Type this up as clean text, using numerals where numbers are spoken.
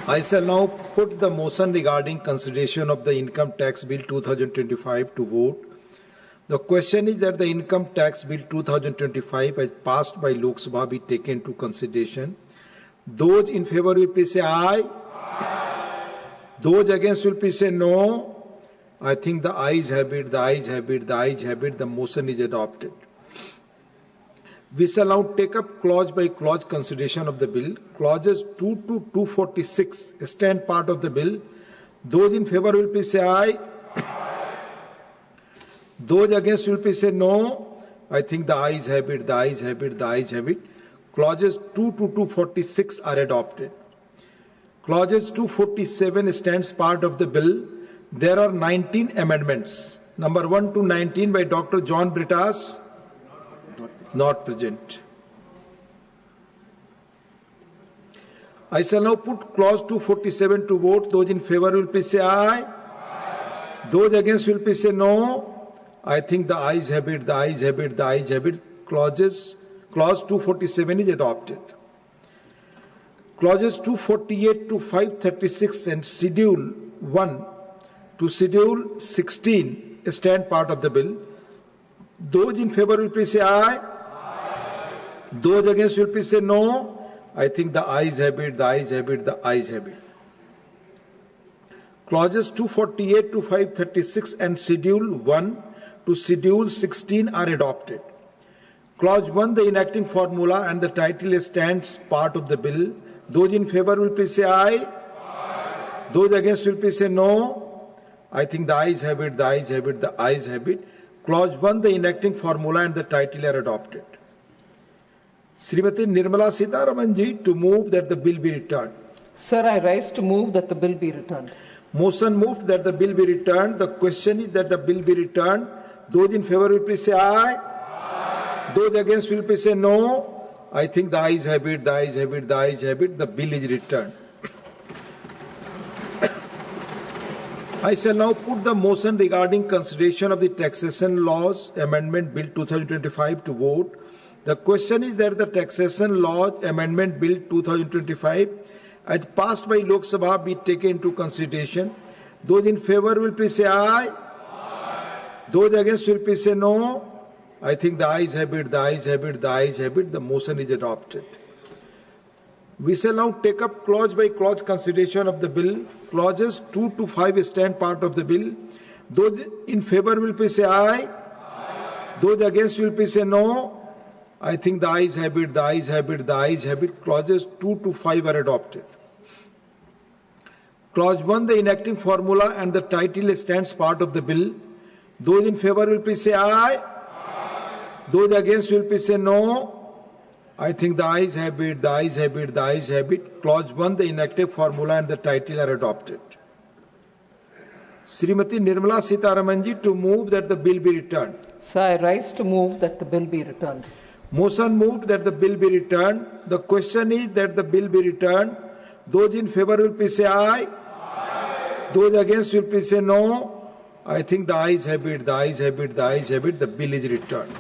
I shall now put the motion regarding consideration of the Income Tax Bill 2025 to vote. The question is that the Income Tax Bill 2025 as passed by Lok Sabha be taken into consideration. Those in favor will please say aye. Aye. Those against will please say no. I think the ayes have it, the ayes have it, the ayes have it. The motion is adopted. We shall now take up clause by clause consideration of the bill. Clauses 2 to 246 stand part of the bill. Those in favor will please say aye. Aye. Those against will please say no. I think the ayes have it, the ayes have it, the ayes have it. Clauses 2 to 246 are adopted. Clauses 247 stands part of the bill. There are 19 amendments. Number 1 to 19 by Dr. John Brittas. Not present. I shall now put clause 247 to vote. Those in favor will please say aye. Aye. Those against will please say no. I think the ayes have it, the ayes have it, the ayes have it. Clause 247 is adopted. Clauses 248 to 536 and Schedule 1 to Schedule 16 stand part of the bill. Those in favor will please say aye. Aye. Those against will please say no. I think the ayes have it, the ayes have it, the ayes have it. Clauses 248 to 536 and Schedule 1 to Schedule 16 are adopted. Clause 1, the enacting formula and the title stands part of the bill. Those in favor will please say aye. Aye. Those against will please say no. I think the ayes have it, the ayes have it, the ayes have it. Clause 1, the enacting formula and the title are adopted. Srimati Nirmala Sitharaman ji to move that the bill be returned. Sir, I rise to move that the bill be returned. Motion moved that the bill be returned. The question is that the bill be returned. Those in favor will please say aye. Aye. Those against will please say no. I think the ayes have it, the ayes have it, the ayes have it. The bill is returned. I shall now put the motion regarding consideration of the Taxation Laws Amendment Bill 2025 to vote. The question is that the Taxation Laws Amendment Bill 2025 as passed by Lok Sabha be taken into consideration. Those in favor will please say aye. Aye. Those against will please say no. I think the ayes have it, the ayes have it, the ayes have it. The motion is adopted. We shall now take up clause by clause consideration of the bill. Clauses 2 to 5 stand part of the bill. Those in favor will please say aye. Aye. Those against will please say no. I think the ayes have it, the ayes have it, the ayes have it. Clauses 2 to 5 are adopted. Clause 1, the enacting formula and the title stands part of the bill. Those in favor will please say aye. Aye. Those against will please say no. I think the ayes have it, the ayes have it, the ayes have it. Clause 1, the enacting formula and the title are adopted. Srimati Nirmala Sitharaman ji to move that the bill be returned. Sir, I rise to move that the bill be returned. Motion moved that the bill be returned. The question is that the bill be returned. Those in favor will please say aye. Aye. Those against will please say no. I think the ayes have it, the ayes have it, the ayes have it. The bill is returned.